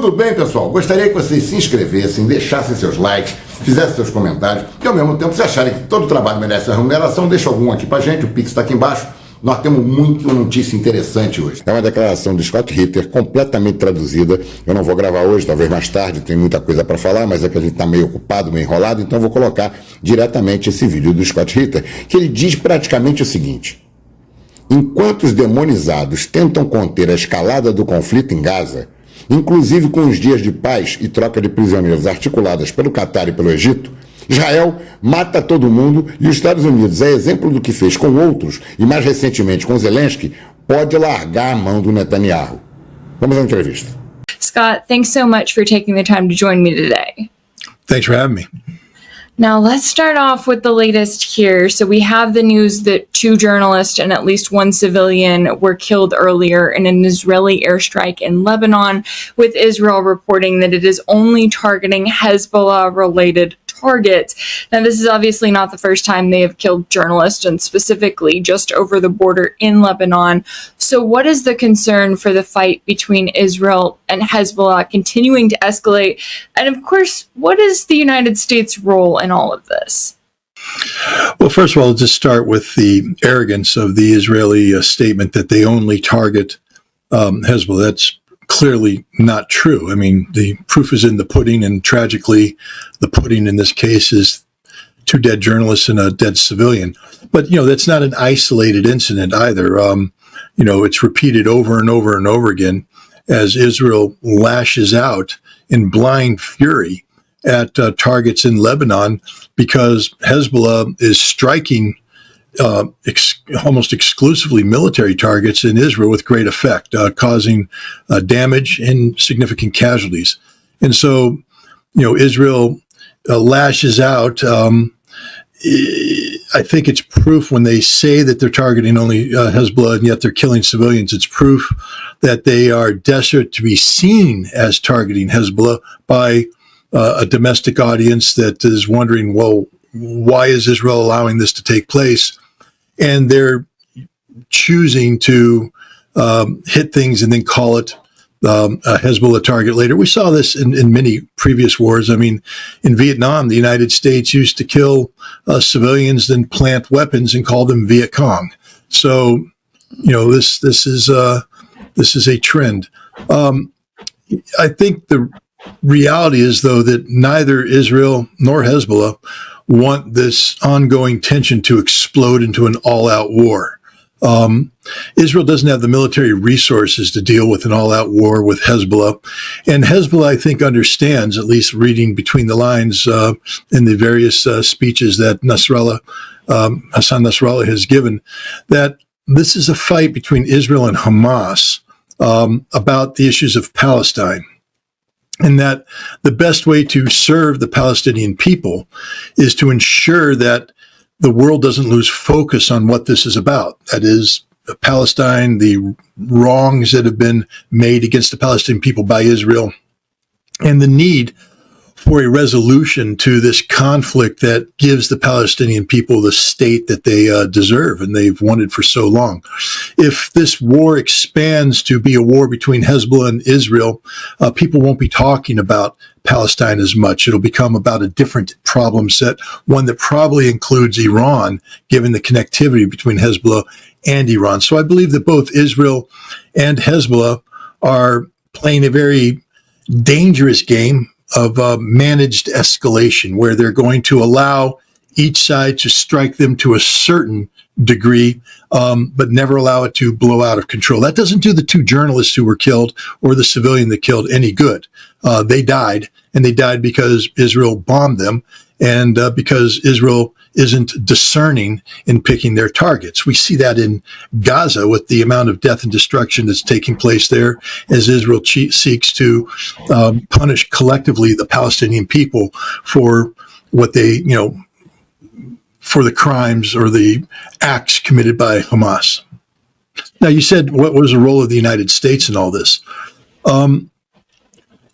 Tudo bem, pessoal? Gostaria que vocês se inscrevessem, deixassem seus likes, fizessem seus comentários e, ao mesmo tempo, se acharem que todo trabalho merece a remuneração, deixa algum aqui pra gente, o Pix está aqui embaixo. Nós temos muita notícia interessante hoje. É uma declaração do Scott RITTER, completamente traduzida. Eu não vou gravar hoje, talvez mais tarde, tem muita coisa para falar, mas é que a gente está meio ocupado, meio enrolado, então eu vou colocar diretamente esse vídeo do Scott RITTER, que ele diz praticamente o seguinte: enquanto os demonizados tentam conter a escalada do conflito em Gaza, inclusive com os dias de paz e troca de prisioneiros articuladas pelo Catar e pelo Egito, Israel mata todo mundo e os Estados Unidos, a exemplo do que fez com outros e mais recentemente com Zelensky, pode largar a mão do Netanyahu. Vamos à entrevista. Scott, thanks so much for taking the time to join me today. Thanks for having me. Now, let's start off with the latest here. So we have the news that 2 journalists and at least 1 civilian were killed earlier in an Israeli airstrike in Lebanon, with Israel reporting that it is only targeting Hezbollah-related targets. Now, this is obviously not the first time they have killed journalists, and specifically just over the border in Lebanon. So what is the concern for the fight between Israel and Hezbollah continuing to escalate? And of course, what is the United States' role in all of this? Well, first of all, just start with the arrogance of the Israeli statement that they only target Hezbollah. That's clearly not true. I mean, the proof is in the pudding, and tragically, the pudding in this case is 2 dead journalists and a dead civilian. But, you know, that's not an isolated incident either. You know, it's repeated over and over and over again as Israel lashes out in blind fury at targets in Lebanon because Hezbollah is striking almost exclusively military targets in Israel with great effect, causing damage and significant casualties. And so, you know, Israel lashes out. I think it's proof when they say that they're targeting only Hezbollah and yet they're killing civilians. It's proof that they are desperate to be seen as targeting Hezbollah by a domestic audience that is wondering, well, why is Israel allowing this to take place? And they're choosing to hit things and then call it a Hezbollah target later. We saw this in many previous wars. I mean, in Vietnam, the United States used to kill civilians, then plant weapons and call them Viet Cong. So, you know, this is a trend. I think the reality is, though, that neither Israel nor Hezbollah want this ongoing tension to explode into an all-out war. Israel doesn't have the military resources to deal with an all-out war with Hezbollah. And Hezbollah, I think, understands, at least reading between the lines in the various speeches that Hassan Nasrallah has given, that this is a fight between Israel and Hamas about the issues of Palestine. And that the best way to serve the Palestinian people is to ensure that the world doesn't lose focus on what this is about. That is, Palestine, the wrongs that have been made against the Palestinian people by Israel, and the need for a resolution to this conflict that gives the Palestinian people the state that they deserve and they've wanted for so long. If this war expands to be a war between Hezbollah and Israel, people won't be talking about Palestine as much. It'll become about a different problem set, one that probably includes Iran, given the connectivity between Hezbollah and Iran. So I believe that both Israel and Hezbollah are playing a very dangerous game of managed escalation, where they're going to allow each side to strike them to a certain degree, but never allow it to blow out of control. That doesn't do the 2 journalists who were killed or the civilian that killed any good. They died, and they died because Israel bombed them and because Israel isn't discerning in picking their targets. We see that in Gaza with the amount of death and destruction that's taking place there as Israel seeks to punish collectively the Palestinian people for what they, you know, for the crimes or the acts committed by Hamas. Now, you said, what was the role of the United States in all this?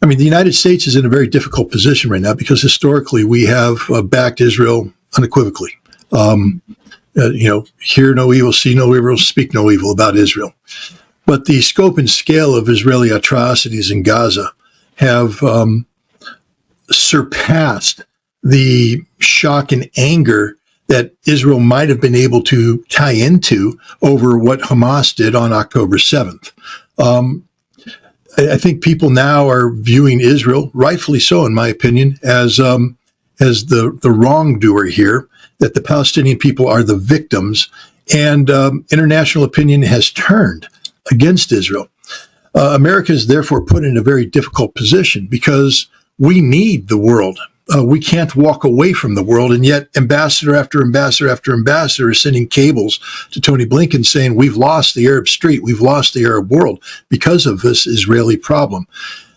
I mean, the United States is in a very difficult position right now because historically we have backed Israel unequivocally. You know, hear no evil, see no evil, speak no evil about Israel. But the scope and scale of Israeli atrocities in Gaza have surpassed the shock and anger that Israel might have been able to tie into over what Hamas did on October 7th. I think people now are viewing Israel, rightfully so, in my opinion, as the wrongdoer here, that the Palestinian people are the victims, and international opinion has turned against Israel. America is therefore put in a very difficult position because we need the world. We can't walk away from the world, and yet ambassador after ambassador after ambassador is sending cables to Tony Blinken saying we've lost the Arab street, we've lost the Arab world because of this Israeli problem.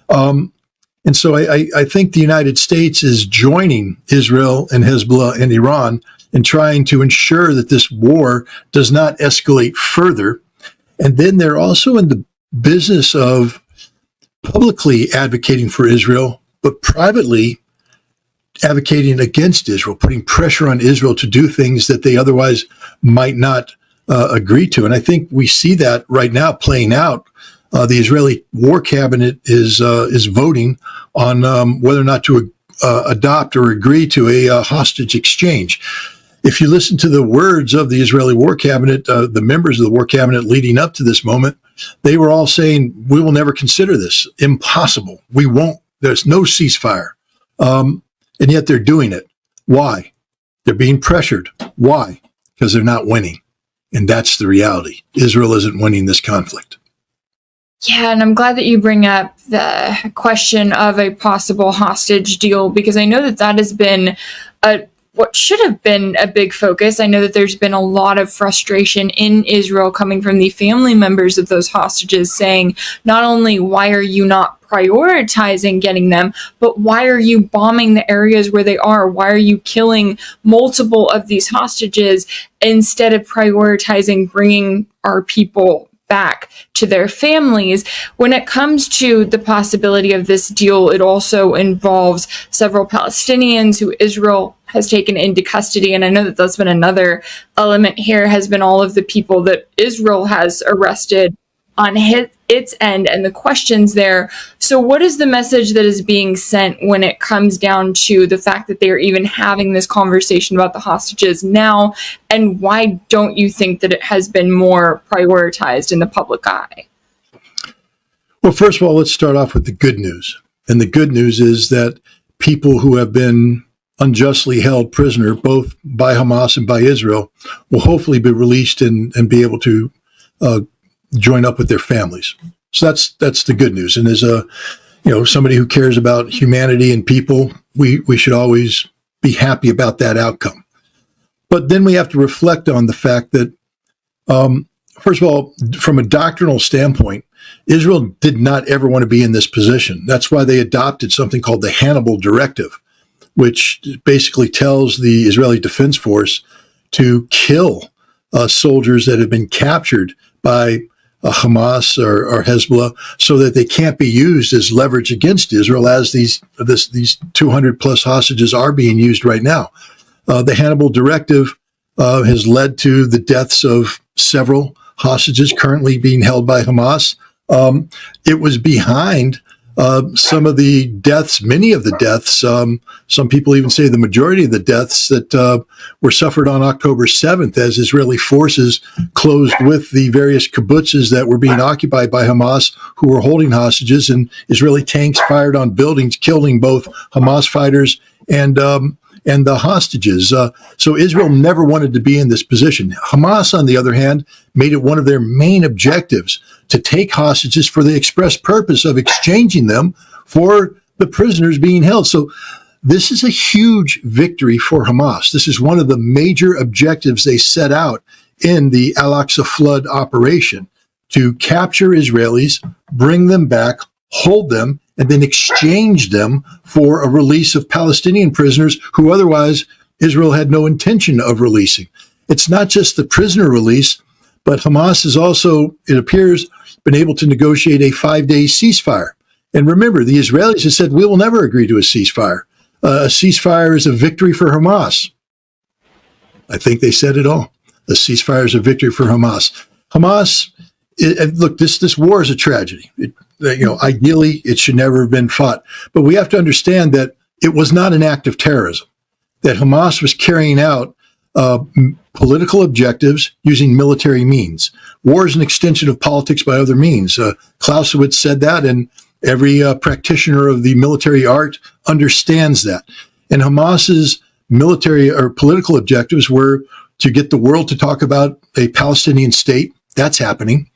And so I think the United States is joining Israel and Hezbollah and Iran in trying to ensure that this war does not escalate further. And then they're also in the business of publicly advocating for Israel, but privately advocating against Israel, putting pressure on Israel to do things that they otherwise might not agree to. And I think we see that right now playing out. The Israeli War Cabinet is voting on whether or not to adopt or agree to a hostage exchange. If you listen to the words of the Israeli War Cabinet, the members of the War Cabinet leading up to this moment, they were all saying, we will never consider this. Impossible. We won't. There's no ceasefire. And yet they're doing it. Why? They're being pressured. Why? Because they're not winning. And that's the reality. Israel isn't winning this conflict. Yeah, and I'm glad that you bring up the question of a possible hostage deal, because I know that that has been what should have been a big focus. I know that there's been a lot of frustration in Israel coming from the family members of those hostages saying, not only why are you not prioritizing getting them, but why are you bombing the areas where they are? Why are you killing multiple of these hostages instead of prioritizing bringing our people back to their families? When it comes to the possibility of this deal, it also involves several Palestinians who Israel has taken into custody. And I know that that's been another element here, has been all of the people that Israel has arrested on its end and the questions there. So what is the message that is being sent when it comes down to the fact that they are even having this conversation about the hostages now? And why don't you think that it has been more prioritized in the public eye? Well, first of all, let's start off with the good news. And the good news is that people who have been unjustly held prisoner, both by Hamas and by Israel, will hopefully be released and be able to join up with their families. So that's the good news. And as somebody who cares about humanity and people, we should always be happy about that outcome. But then we have to reflect on the fact that, first of all, from a doctrinal standpoint, Israel did not ever want to be in this position. That's why they adopted something called the Hannibal Directive, which basically tells the Israeli Defense Force to kill soldiers that have been captured by Hamas or Hezbollah, so that they can't be used as leverage against Israel, as these 200 plus hostages are being used right now. The Hannibal Directive has led to the deaths of several hostages currently being held by Hamas. It was behind some of the deaths, many of the deaths, some people even say the majority of the deaths that were suffered on October 7th as Israeli forces closed with the various kibbutzes that were being occupied by Hamas, who were holding hostages, and Israeli tanks fired on buildings, killing both Hamas fighters and the hostages. So Israel never wanted to be in this position. Hamas, on the other hand, made it one of their main objectives to take hostages for the express purpose of exchanging them for the prisoners being held. So this is a huge victory for Hamas. This is one of the major objectives they set out in the Al-Aqsa flood operation, to capture Israelis, bring them back, hold them, and then exchange them for a release of Palestinian prisoners who otherwise Israel had no intention of releasing. It's not just the prisoner release, but Hamas has also, it appears, been able to negotiate a 5-day ceasefire. And remember, the Israelis have said, we will never agree to a ceasefire. A ceasefire is a victory for Hamas. I think they said it all. A ceasefire is a victory for Hamas. Hamas, look, this war is a tragedy. ideally it should never have been fought. But we have to understand that it was not an act of terrorism, that Hamas was carrying out political objectives using military means. War is an extension of politics by other means. Clausewitz said that, and every practitioner of the military art understands that. And Hamas's military or political objectives were to get the world to talk about a Palestinian state. That's happening.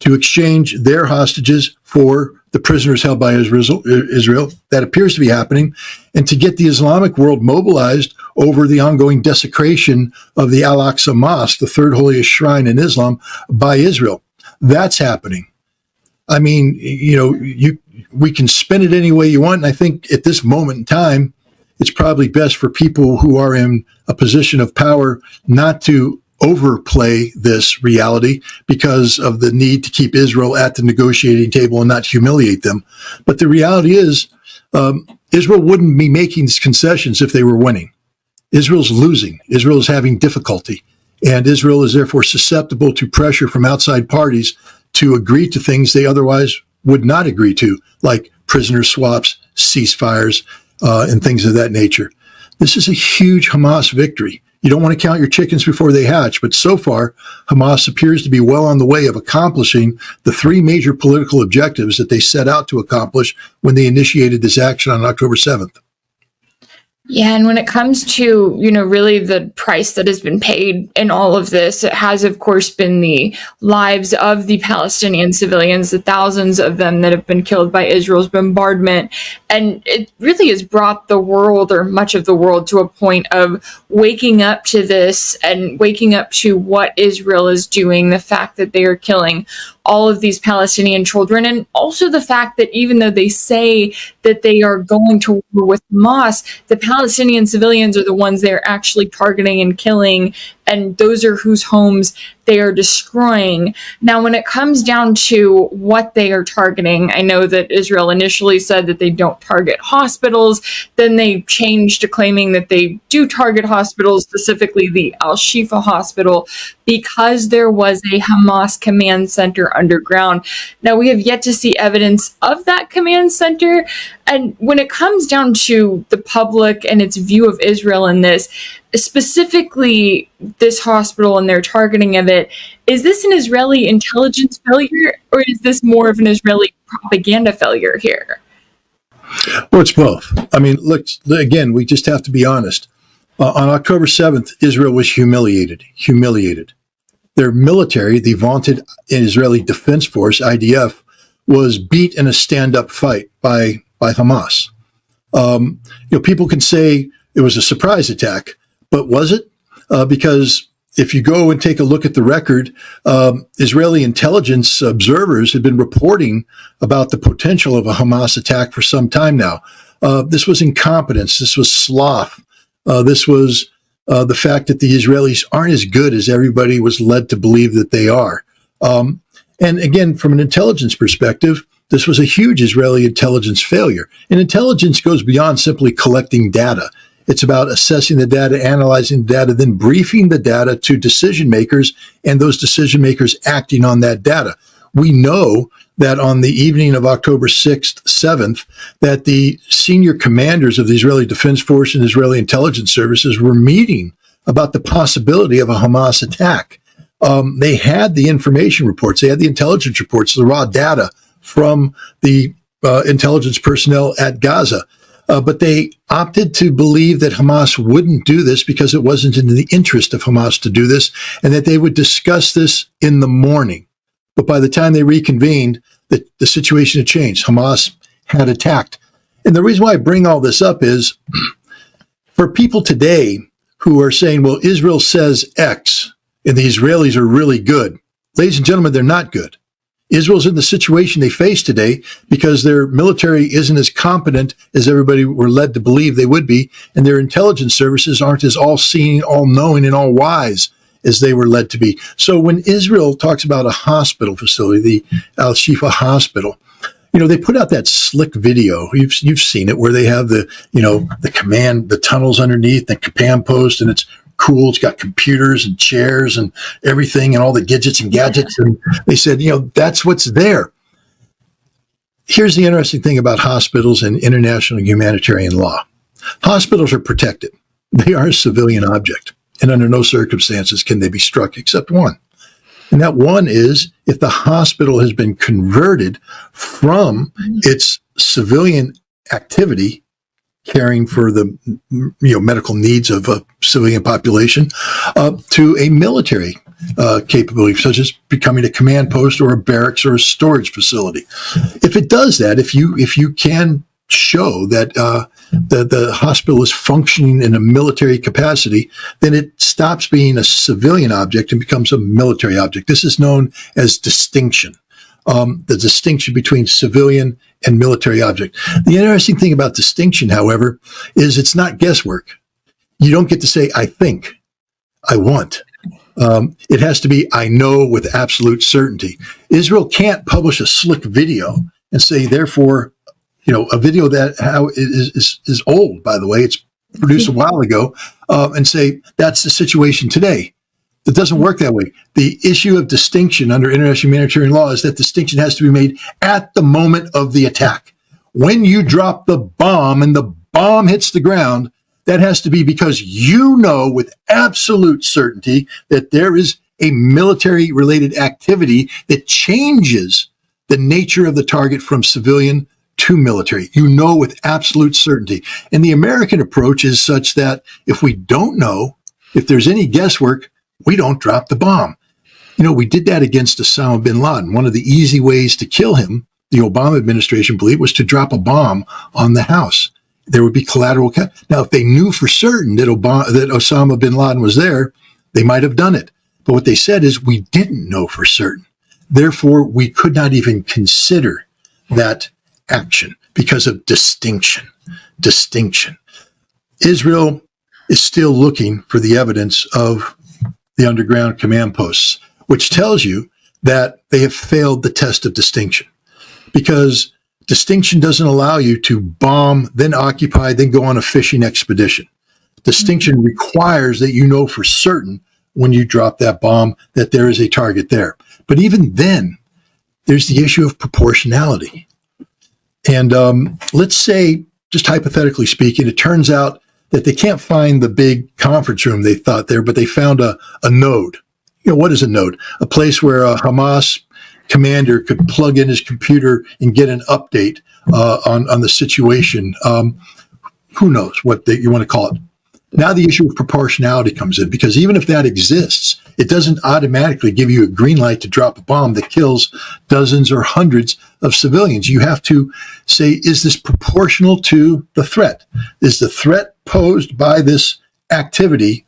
To exchange their hostages for the prisoners held by Israel. That appears to be happening. And to get the Islamic world mobilized over the ongoing desecration of the Al-Aqsa Mosque, the third holiest shrine in Islam, by Israel. That's happening. I mean, we can spin it any way you want. And I think at this moment in time, it's probably best for people who are in a position of power not to overplay this reality because of the need to keep Israel at the negotiating table and not humiliate them. But the reality is, Israel wouldn't be making these concessions if they were winning. Israel's losing. Israel is having difficulty. And Israel is therefore susceptible to pressure from outside parties to agree to things they otherwise would not agree to, like prisoner swaps, ceasefires, and things of that nature. This is a huge Hamas victory. You don't want to count your chickens before they hatch, but so far, Hamas appears to be well on the way of accomplishing the three major political objectives that they set out to accomplish when they initiated this action on October 7th. Yeah, and when it comes to, really the price that has been paid in all of this, it has, of course, been the lives of the Palestinian civilians, the thousands of them that have been killed by Israel's bombardment. And it really has brought the world, or much of the world, to a point of waking up to this and waking up to what Israel is doing, the fact that they are killing all of these Palestinian children, and also the fact that even though they say that they are going to war with Hamas, the Palestinian civilians are the ones they're actually targeting and killing, and those are whose homes they are destroying. Now, when it comes down to what they are targeting, I know that Israel initially said that they don't target hospitals. Then they changed to claiming that they do target hospitals, specifically the Al-Shifa hospital, because there was a Hamas command center underground. Now, we have yet to see evidence of that command center. And when it comes down to the public and its view of Israel in this, specifically this hospital and their targeting of it, is this an Israeli intelligence failure, or is this more of an Israeli propaganda failure here? Well, it's both. I mean, look, again, we just have to be honest. On October 7th, Israel was humiliated. Their military, the vaunted Israeli Defense Force, IDF, was beat in a stand-up fight by Hamas. People can say it was a surprise attack, but was it? Because if you go and take a look at the record, Israeli intelligence observers had been reporting about the potential of a Hamas attack for some time now. This was incompetence. This was sloth. This was the fact that the Israelis aren't as good as everybody was led to believe that they are. And again, from an intelligence perspective, this was a huge Israeli intelligence failure. And intelligence goes beyond simply collecting data. It's about assessing the data, analyzing the data, then briefing the data to decision makers, and those decision makers acting on that data. We know that on the evening of October 6th, 7th, that the senior commanders of the Israeli Defense Force and Israeli intelligence services were meeting about the possibility of a Hamas attack. They had the information reports, they had the intelligence reports, the raw data from the intelligence personnel at Gaza. But they opted to believe that Hamas wouldn't do this because it wasn't in the interest of Hamas to do this, and that they would discuss this in the morning. But by the time they reconvened, the situation had changed. Hamas had attacked. And the reason why I bring all this up is for people today who are saying, well, Israel says X, and the Israelis are really good. Ladies and gentlemen, they're not good. Israel's in the situation they face today because their military isn't as competent as everybody were led to believe they would be, and their intelligence services aren't as all-seeing, all-knowing, and all-wise as they were led to be. So when Israel talks about a hospital facility, the Al-Shifa hospital, they put out that slick video. You've seen it, where they have the command, the tunnels underneath, the command post, and it's cool. It's got computers and chairs and everything and all the gadgets and gadgets. And they said, that's what's there. here's the interesting thing about hospitals and international humanitarian law. Hospitals are protected. They are a civilian object, and under no circumstances can they be struck except one. And that one is if the hospital has been converted from its civilian activity, caring for the medical needs of a civilian population, to a military capability, such as becoming a command post or a barracks or a storage facility. If it does that, if you can show that the hospital is functioning in a military capacity, then it stops being a civilian object and becomes a military object. This is known as distinction. The distinction between civilian and military object. The interesting thing about distinction, however, is it's not guesswork. You don't get to say, I think, I want. It has to be, I know with absolute certainty. Israel can't publish a slick video and say, therefore, a video that is old, by the way, it's produced a while ago, and say, that's the situation today. It doesn't work that way. The issue of distinction under international humanitarian law is that distinction has to be made at the moment of the attack. When you drop the bomb and the bomb hits the ground, that has to be because you know with absolute certainty that there is a military-related activity that changes the nature of the target from civilian to military. You know with absolute certainty. And the American approach is such that if we don't know, if there's any guesswork, we don't drop the bomb. We did that against Osama bin Laden. One of the easy ways to kill him, the Obama administration believed, was to drop a bomb on the house. There would be collateral. Now, if they knew for certain that Osama bin Laden was there, they might have done it. But what they said is we didn't know for certain. Therefore, we could not even consider that action because of distinction. Israel is still looking for the evidence of the underground command posts, which tells you that they have failed the test of distinction, because distinction doesn't allow you to bomb, then occupy, then go on a fishing expedition. Distinction requires that you know for certain when you drop that bomb that there is a target there. But even then, there's the issue of proportionality. And let's say, just hypothetically speaking, it turns out that they can't find the big conference room they thought there, but they found a node. What is a node? A place where a Hamas commander could plug in his computer and get an update on the situation. Who knows what you want to call it? Now the issue of proportionality comes in, because even if that exists, it doesn't automatically give you a green light to drop a bomb that kills dozens or hundreds of civilians. You have to say, is this proportional to the threat? Is the threat posed by this activity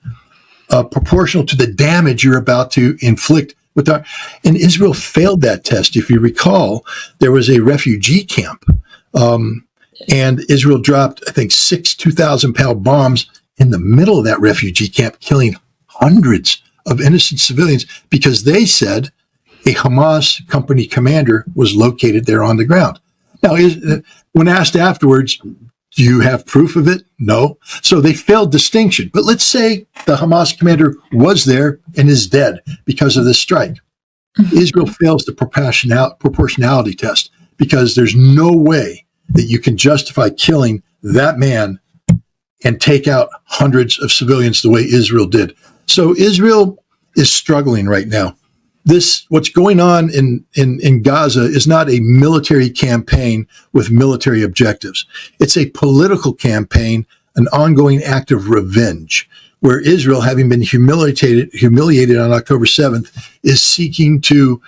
proportional to the damage you're about to inflict? And Israel failed that test. If you recall, there was a refugee camp, and Israel dropped, I think, 6 2,000-pound bombs in the middle of that refugee camp, killing hundreds of innocent civilians because they said a Hamas company commander was located there on the ground. Now, when asked afterwards, do you have proof of it? No. So they failed distinction. But let's say the Hamas commander was there and is dead because of this strike. Israel fails the proportionality test because there's no way that you can justify killing that man and take out hundreds of civilians the way Israel did. So Israel is struggling right now. What's going on in Gaza is not a military campaign with military objectives. It's a political campaign, an ongoing act of revenge, where Israel, having been humiliated on October 7th, is seeking to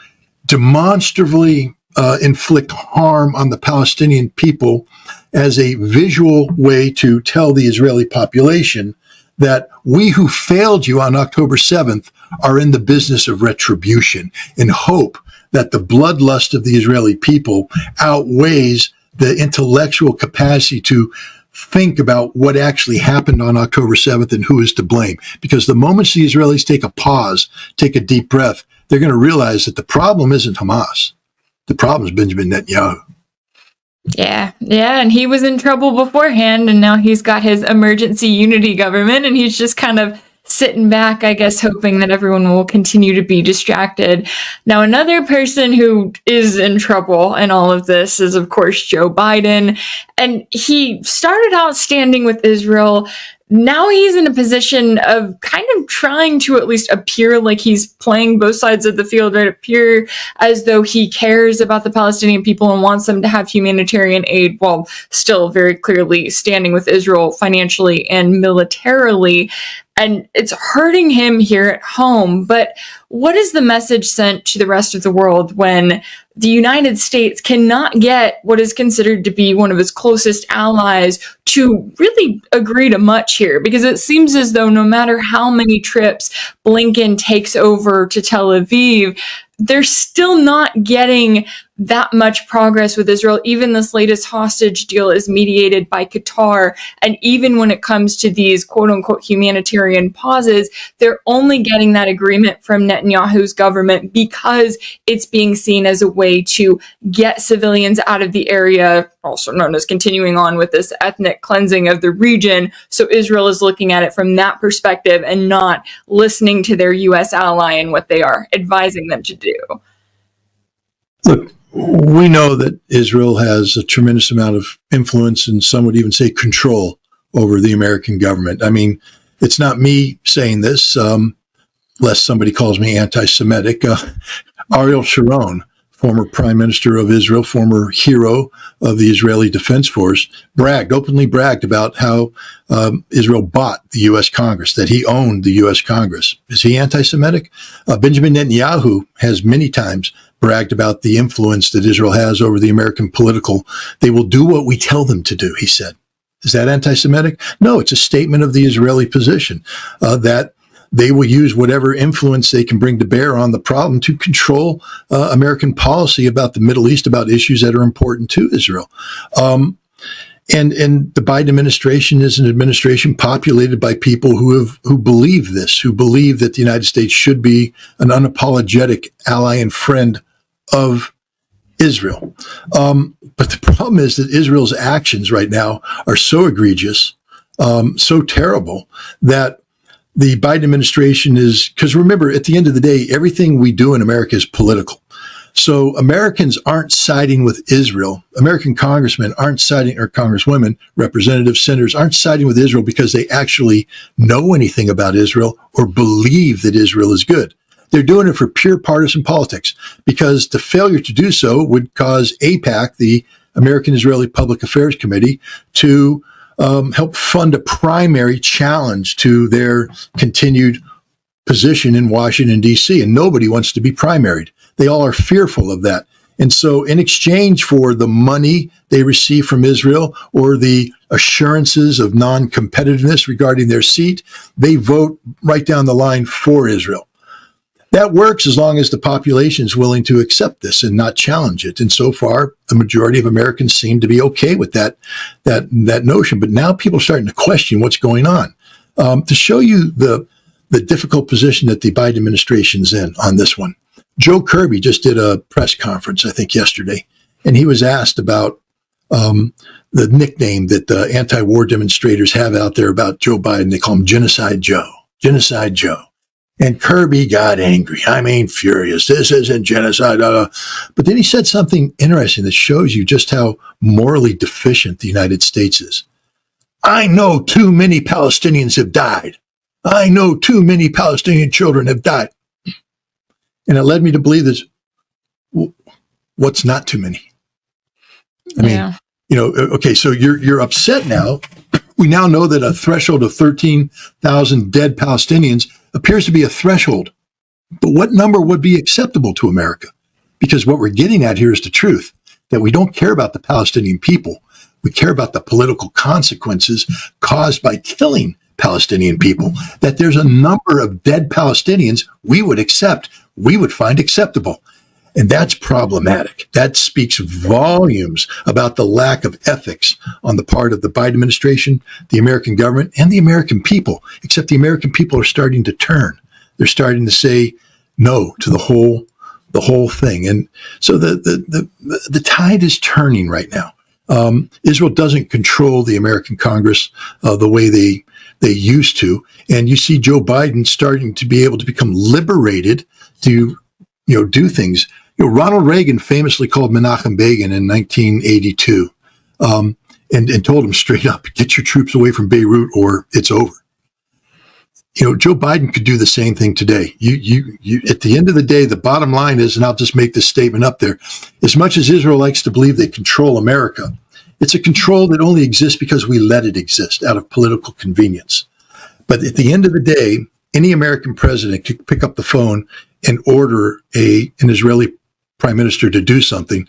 demonstrably inflict harm on the Palestinian people as a visual way to tell the Israeli population that we who failed you on October 7th are in the business of retribution, in hope that the bloodlust of the Israeli people outweighs the intellectual capacity to think about what actually happened on October 7th and who is to blame. Because the moment the Israelis take a pause, take a deep breath, they're going to realize that the problem isn't Hamas. The problem is Benjamin Netanyahu. Yeah, and he was in trouble beforehand, and now he's got his emergency unity government, and he's just kind of sitting back, I guess, hoping that everyone will continue to be distracted. Now, another person who is in trouble in all of this is, of course, Joe Biden. And he started out standing with Israel. Now he's in a position of kind of trying to at least appear like he's playing both sides of the field, right? Appear as though he cares about the Palestinian people and wants them to have humanitarian aid, while still very clearly standing with Israel financially and militarily. And it's hurting him here at home. But what is the message sent to the rest of the world when the United States cannot get what is considered to be one of its closest allies to really agree to much here? Because it seems as though no matter how many trips Blinken takes over to Tel Aviv, they're still not getting that much progress with Israel. Even this latest hostage deal is mediated by Qatar. And even when it comes to these quote unquote humanitarian pauses, they're only getting that agreement from Netanyahu's government because it's being seen as a way to get civilians out of the area, also known as continuing on with this ethnic cleansing of the region. So Israel is looking at it from that perspective and not listening to their U.S. ally and what they are advising them to do. Look, we know that Israel has a tremendous amount of influence, and some would even say control, over the American government. I mean, it's not me saying this, lest somebody calls me anti-Semitic. Ariel Sharon, former prime minister of Israel, former hero of the Israeli Defense Force, openly bragged about how Israel bought the U.S. Congress, that he owned the U.S. Congress. Is he anti-Semitic? Benjamin Netanyahu has many times bragged about the influence that Israel has over the American political. They will do what we tell them to do, he said. Is that anti-Semitic? No, it's a statement of the Israeli position that they will use whatever influence they can bring to bear on the problem to control American policy about the Middle East, about issues that are important to Israel. And the Biden administration is an administration populated by people who believe this, who believe that the United States should be an unapologetic ally and friend of Israel. But the problem is that Israel's actions right now are so egregious, so terrible, that the Biden administration is, because remember, at the end of the day, everything we do in America is political. So Americans aren't siding with Israel. American congressmen aren't siding, or congresswomen, representatives, senators aren't siding with Israel because they actually know anything about Israel or believe that Israel is good. They're doing it for pure partisan politics, because the failure to do so would cause AIPAC, the American Israeli Public Affairs Committee, to help fund a primary challenge to their continued position in Washington, D.C. And nobody wants to be primaried. They all are fearful of that. And so in exchange for the money they receive from Israel or the assurances of non-competitiveness regarding their seat, they vote right down the line for Israel. That works as long as the population is willing to accept this and not challenge it. And so far, the majority of Americans seem to be okay with that notion. But now people are starting to question what's going on. To show you the difficult position that the Biden administration's in on this one, Joe Kirby just did a press conference, I think yesterday, and he was asked about the nickname that the anti-war demonstrators have out there about Joe Biden. They call him Genocide Joe. Genocide Joe. And Kirby got angry. I mean, furious. This isn't genocide. But then he said something interesting that shows you just how morally deficient the United States is. I know too many Palestinians have died. I know too many Palestinian children have died. And it led me to believe this. What's not too many? I mean, okay, so you're upset now. We now know that a threshold of 13,000 dead Palestinians appears to be a threshold. But what number would be acceptable to America? Because what we're getting at here is the truth, that we don't care about the Palestinian people. We care about the political consequences caused by killing Palestinian people, that there's a number of dead Palestinians we would accept, we would find acceptable. And that's problematic. That speaks volumes about the lack of ethics on the part of the Biden administration, the American government, and the American people. Except the American people are starting to turn. They're starting to say no to the whole thing. And so the tide is turning right now. Israel doesn't control the American Congress the way they they used to. And you see Joe Biden starting to be able to become liberated to, do things. Ronald Reagan famously called Menachem Begin in 1982 and told him straight up, get your troops away from Beirut or it's over. Joe Biden could do the same thing today. You at the end of the day, the bottom line is, and I'll just make this statement up there, as much as Israel likes to believe they control America, it's a control that only exists because we let it exist out of political convenience. But at the end of the day, any American president could pick up the phone and order an Israeli prime minister to do something.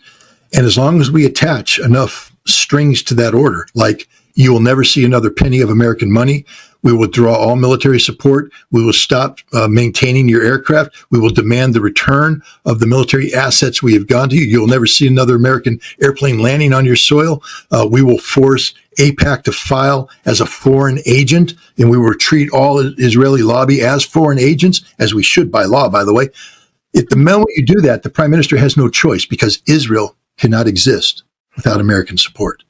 And as long as we attach enough strings to that order, like you will never see another penny of American money, we will withdraw all military support, we will stop maintaining your aircraft, we will demand the return of the military assets we have gone to you, you'll never see another American airplane landing on your soil, we will force AIPAC to file as a foreign agent, and we will treat all Israeli lobby as foreign agents, as we should by law, by the way. If the moment you do that, the prime minister has no choice because Israel cannot exist without American support.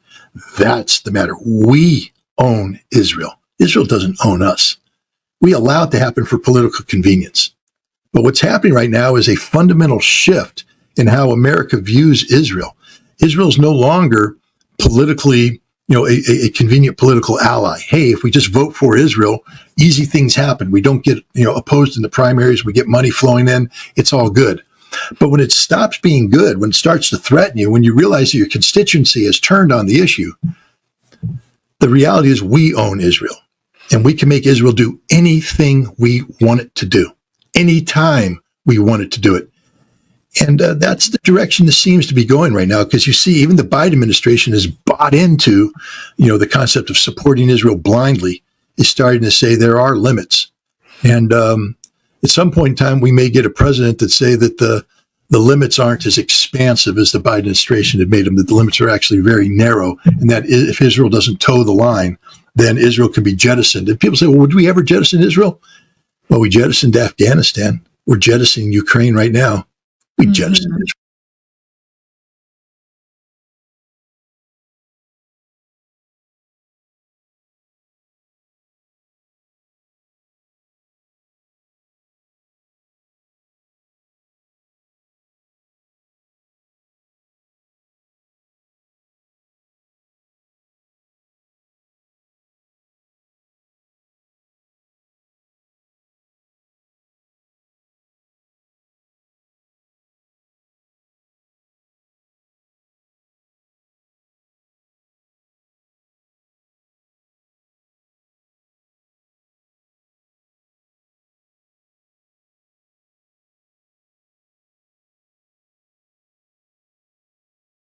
That's the matter. We own Israel. Israel doesn't own us. We allow it to happen for political convenience. But what's happening right now is a fundamental shift in how America views Israel. Israel is no longer politically, a convenient political ally. Hey, if we just vote for Israel, easy things happen. We don't get, opposed in the primaries. We get money flowing in. It's all good. But when it stops being good, when it starts to threaten you, when you realize that your constituency has turned on the issue, the reality is we own Israel. And we can make Israel do anything we want it to do, anytime we want it to do it. And that's the direction this seems to be going right now, because you see even the Biden administration has bought into, the concept of supporting Israel blindly, is starting to say there are limits. And at some point in time, we may get a president that say that the limits aren't as expansive as the Biden administration had made them, that the limits are actually very narrow, and that if Israel doesn't toe the line, then Israel can be jettisoned. And people say, well, would we ever jettison Israel? Well, we jettisoned Afghanistan. We're jettisoning Ukraine right now. We jettisoned Israel.